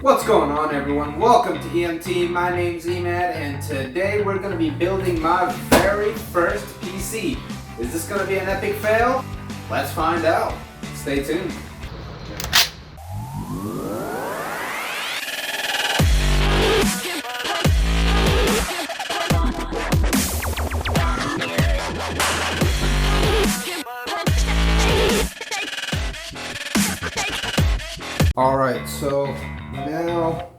What's going on, everyone? Welcome to EMT. My name's Emad, and today we're going to be building my very first PC. Is this going to be an epic fail? Let's find out. Stay tuned. Alright, so now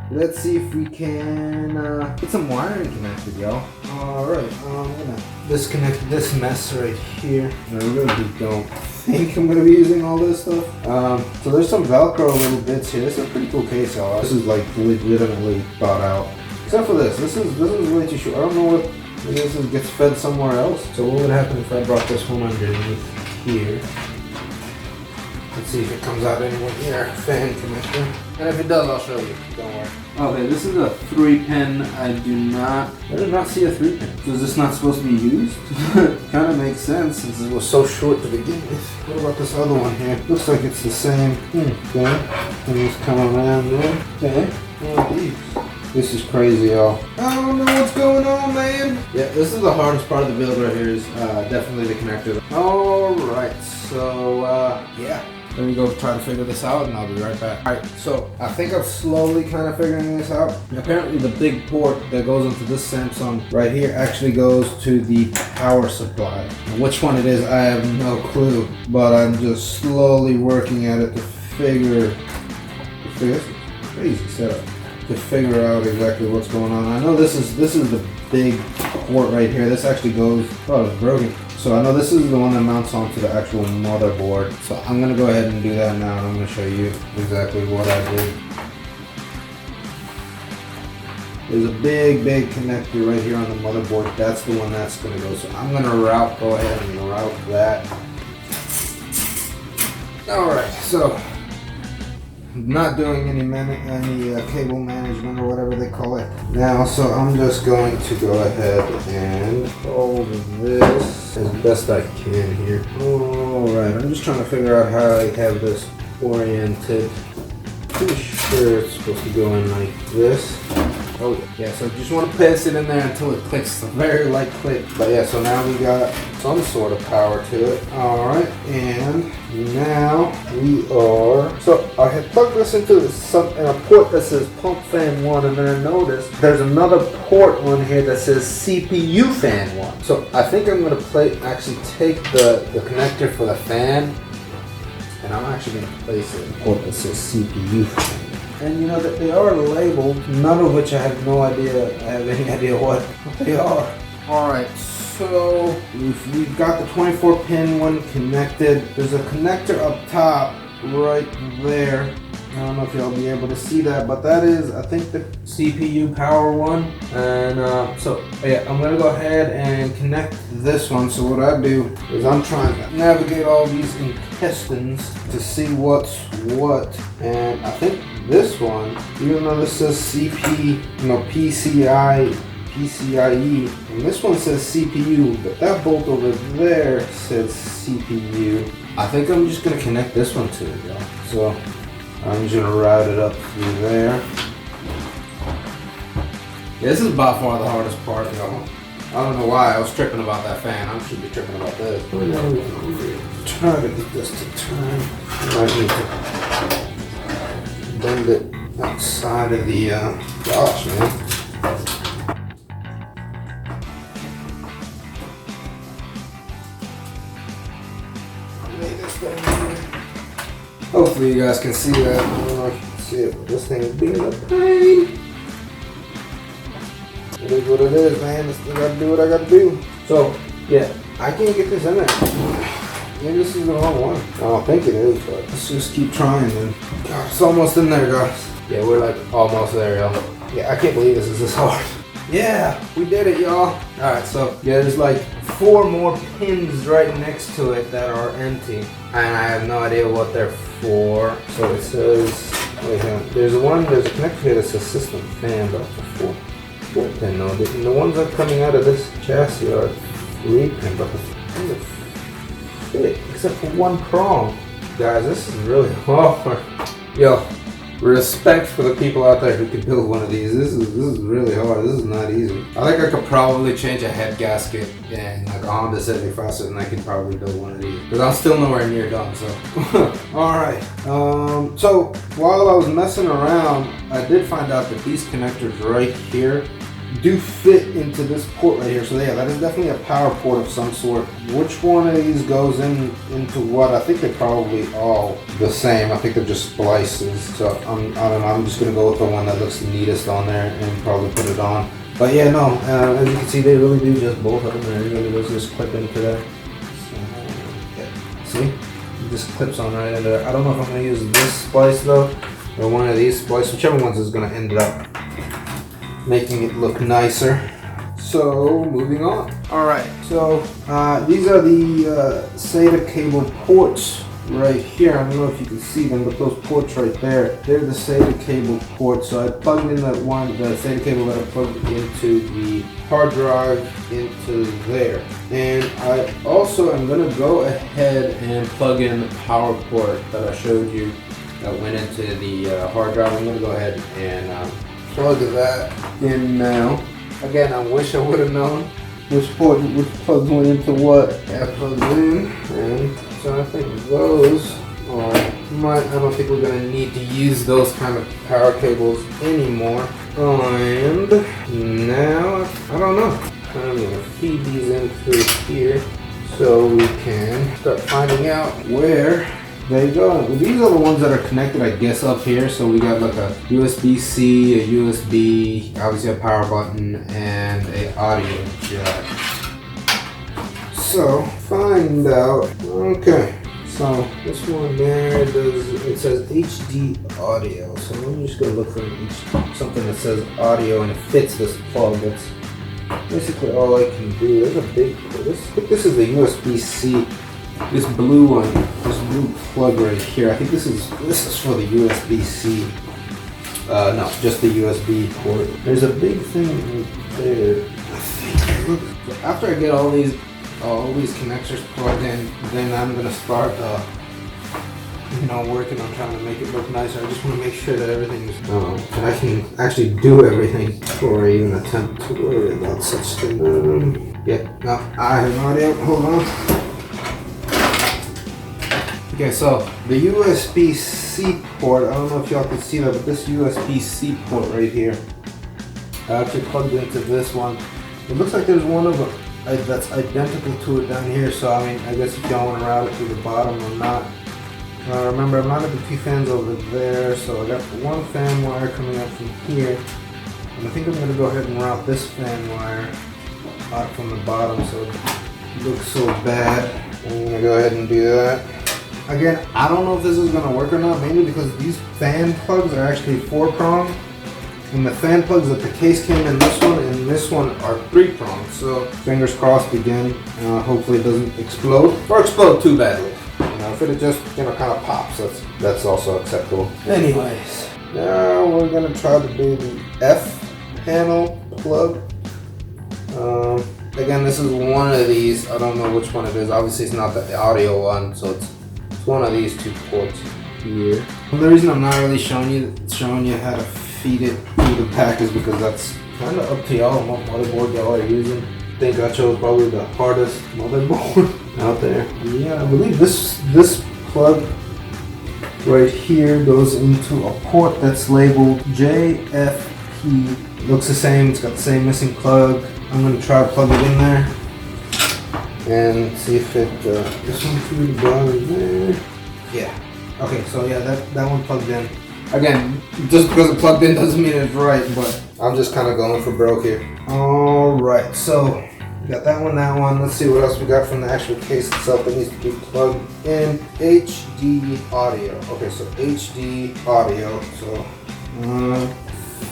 let's see if we can get some wiring connected, y'all. Alright, I'm gonna disconnect this mess right here. I really don't think I'm gonna be using all this stuff. So there's some Velcro little bits here. This is a pretty cool case, y'all. This is like legitimately thought out. Except for this. This is way too short. I don't know what this is, gets fed somewhere else. So what would happen if I brought this one underneath here? Let's see if it comes out anywhere near fan connector. And if it does, I'll show you. Don't worry. Okay, this is a 3-pin. I did not see a 3-pin. Is this not supposed to be used? Kind of makes sense since it was so short to begin with. What about this other one here? Looks like it's the same. Okay. And it's coming around there. Okay. What are these? This is crazy, y'all. I don't know what's going on, man. Yeah, this is the hardest part of the build right here is definitely the connector. Alright, so yeah. Let me go try to figure this out and I'll be right back. Alright, so I think I'm slowly kind of figuring this out. Apparently the big port that goes into this Samsung right here actually goes to the power supply. Now, which one it is, I have no clue. But I'm just slowly working at it to figure this is a crazy setup. To figure out exactly what's going on. I know this is the big port right here. This actually goes, oh, it's broken. So I know this is the one that mounts onto the actual motherboard. So I'm gonna go ahead and do that now, and I'm gonna show you exactly what I did. There's a big connector right here on the motherboard. That's the one that's gonna go. So I'm gonna go ahead and route that. All right, so not doing any cable management or whatever they call it now, so I'm just going to go ahead and hold this as best I can here. Alright, I'm just trying to figure out how I have this oriented. Pretty sure it's supposed to go in like this. Oh yeah, so just want to paste it in there until it clicks. It's a very light click. But yeah, so now we got some sort of power to it. Alright, and now we are... So I had plugged this into a port that says pump fan 1, and then I noticed there's another port on here that says CPU fan 1. So I think I'm going to actually take the connector for the fan, and I'm actually going to place it in a port that says CPU fan. And you know that they are labeled, none of which I have any idea what they are. Alright, so we've got the 24-pin one connected. There's a connector up top right there. I don't know if y'all be able to see that, but that is, I think, the CPU power one. And so yeah, I'm gonna go ahead and connect this one. So what I do is I'm trying to navigate all these intestines to see what's what. And I think this one, even though this says PCIe, and this one says CPU, but that bolt over there says CPU. I think I'm just gonna connect this one to it, y'all. So I'm just gonna route it up through there. Yeah, this is by far the hardest part, y'all. I don't know why I was tripping about that fan. I should be tripping about this. Try to get this to turn. I might need to bend it outside of the gosh, man. Lay this down here. Hopefully you guys can see that. I don't know if you can see it, but this thing is being a pain. It is what it is, man. I still gotta do what I gotta do. So, yeah, I can't get this in there. Maybe this is the wrong one. I don't think it is, but let's just keep trying, man. God, it's almost in there, guys. Yeah, we're like almost there, y'all. Yeah, I can't believe this is this hard. Yeah, we did it, y'all. Alright, so yeah, there's like 4 more pins right next to it that are empty. And I have no idea what they're for. So it says, wait, there's a connector here that says system fan, but it's a 4-pin. No, the ones that are coming out of this chassis are 3-pin, but the thing fit except for one prong. Guys, this is really hard. Yo, respect for the people out there who could build one of these. This is really hard. This is not easy. I think I could probably change a head gasket in like a Honda Civic faster than I could probably build one of these. But I'm still nowhere near done, so. Alright. So while I was messing around, I did find out that these connectors right here do fit into this port right here. So yeah, that is definitely a power port of some sort. Which one of these goes into what? I think they're probably all the same. I think they're just splices. So I don't know. I'm just gonna go with the one that looks the neatest on there and probably put it on. But yeah, no. As you can see, they really do just both of them. And it really does just clip into there. So, yeah. See, it just clips on right in there. I don't know if I'm gonna use this splice though, or one of these splices. Whichever ones is gonna end up making it look nicer. So moving on. Alright, so these are the SATA cable ports right here. I don't know if you can see them, but those ports right there, they're the SATA cable ports. So I plugged in the SATA cable that I plugged into the hard drive into there. And I also am gonna go ahead and plug in the power port that I showed you that went into the hard drive. I'm gonna go ahead and plug that in now. Again, I wish I would have known which plug went into what. I plugged in, and so I think those are I don't think we're gonna need to use those kind of power cables anymore. And now I don't know. I'm gonna feed these in through here so we can start finding out where they go. Well, these are the ones that are connected, I guess, up here. So we got like a USB-C, a USB, obviously a power button, and a audio jack. So find out. Okay, so this one there it says HD audio. So I'm just gonna look for something that says audio and it fits this plug. That's basically all I can do. There's a big. I think this is a USB-C. This blue one, this blue plug right here. I think this is for the USB-C. No, just the USB port. There's a big thing right there. I think. After I get all these connectors plugged in, then I'm gonna start, working on trying to make it look nicer. I just want to make sure that everything is, that I can actually do everything before I even attempt to worry about such things. Yeah, no, I have no idea. Hold on. Okay, so the USB-C port, I don't know if y'all can see that, but this USB-C port right here, I actually plugged into this one. It looks like there's one of them that's identical to it down here, so I mean, I guess if y'all want to route it through the bottom or not. Remember, I'm mounted the two fans over there, so I got one fan wire coming up from here, and I think I'm going to go ahead and route this fan wire out from the bottom so it looks so bad. I'm going to go ahead and do that. Again, I don't know if this is going to work or not, mainly because these fan plugs are actually 4-pronged, and the fan plugs that the case came in this one and this one are 3-pronged. So fingers crossed again. Hopefully it doesn't explode or explode too badly. If it just kind of pops, that's also acceptable. Anyways, now we're gonna try to do the F panel plug. Again, this is one of these. I don't know which one it is. Obviously, it's not the audio one, so it's one of these two ports here. And the reason I'm not really showing you how to feed it through the pack is because that's kind of up to y'all on what motherboard y'all are using. I think I chose probably the hardest motherboard out there. Yeah, I believe this plug right here goes into a port that's labeled JFP. Looks the same. It's got the same missing plug. I'm gonna try to plug it in there and see if it this one through the bottom there. Yeah. Okay, so yeah, that one plugged in. Again, just because it plugged in doesn't mean it's right, but I'm just kind of going for broke here. Alright, so we got that one. Let's see what else we got from the actual case itself that needs to be plugged in. HD audio. Okay, so HD audio. So,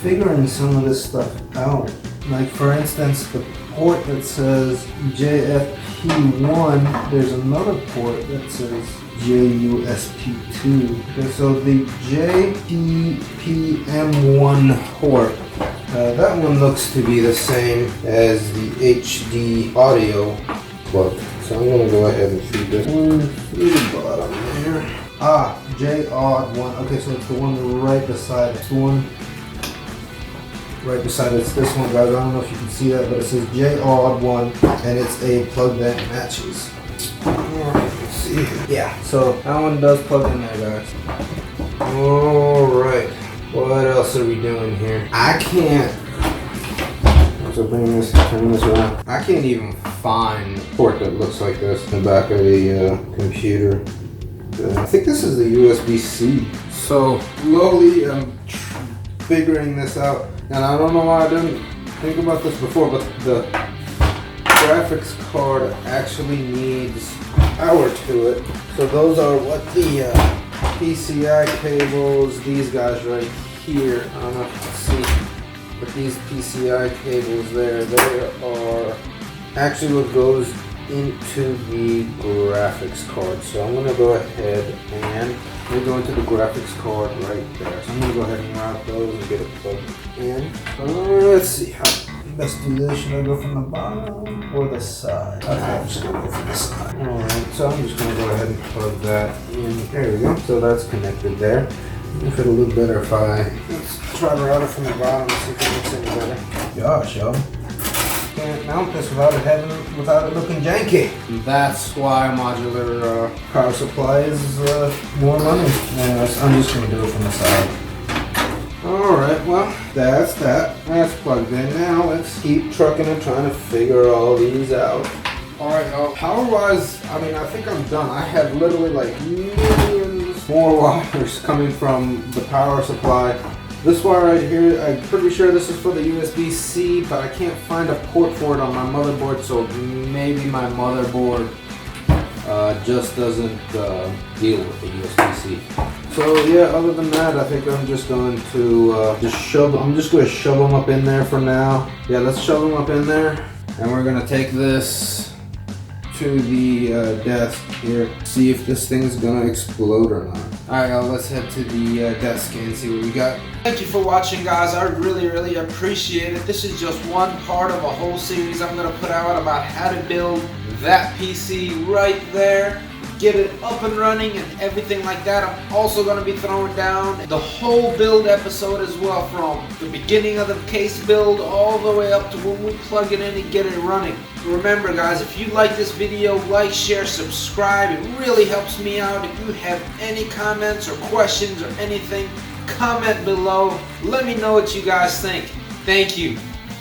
figuring some of this stuff out. Like for instance, the port that says JFP1, there's another port that says JUSP2. Okay, so the JPPM1 port, that one looks to be the same as the HD audio plug. So I'm going to go ahead and feed this one through the bottom there. J-Odd1. Okay, so it's the one right beside it. It's the one right beside it. It's this one, guys. I don't know if you can see that, but it says J-Odd1, and it's a plug that matches. Alright, let's see. Yeah, so that one does plug in there, guys. Alright, what else are we doing here? I can't. So turn this around. I can't even find a port that looks like this in the back of the computer. I think this is the USB-C. So slowly I'm figuring this out, and I don't know why I didn't think about this before, but the graphics card actually needs power to it. So those are what the PCI cables, these guys right here. I don't know if you can see. But these PCI cables there, they are actually what goes into the graphics card. So I'm going to go ahead and we'll go into the graphics card right there. So I'm going to go ahead and route those and get it plugged in. Let's see how best do this. Should I go from the bottom or the side? Okay, I'm just going to go from the side. Alright, so I'm just going to go ahead and plug that in. There we go. So that's connected there. If it'll look better if let's try to route it from the bottom and see if it looks any better. Gosh, yo. Can't mount this without it looking janky. That's why modular power supply is more money. Anyways, I'm just gonna do it from the side. Alright, well, that's that. That's plugged in. Now let's keep trucking and trying to figure all these out. Alright, y'all. Power-wise, I mean, I think I'm done. I have literally like millions more wires coming from the power supply. This wire right here, I'm pretty sure this is for the USB-C, but I can't find a port for it on my motherboard, so maybe my motherboard just doesn't deal with the USB-C. So yeah, other than that, I think I'm just going to I'm just going to shove them up in there for now. Yeah, let's shove them up in there, and we're going to take this to the desk here, see if this thing's gonna explode or not. Alright, y'all, let's head to the desk and see what we got. Thank you for watching, guys. I really appreciate it. This is just one part of a whole series I'm gonna put out about how to build that PC right there, get it up and running and everything like that. I'm also going to be throwing down the whole build episode as well, from the beginning of the case build all the way up to when we plug it in and get it running. Remember, guys, if you like this video, like, share, subscribe. It really helps me out. If you have any comments or questions or anything, comment below. Let me know what you guys think. Thank you.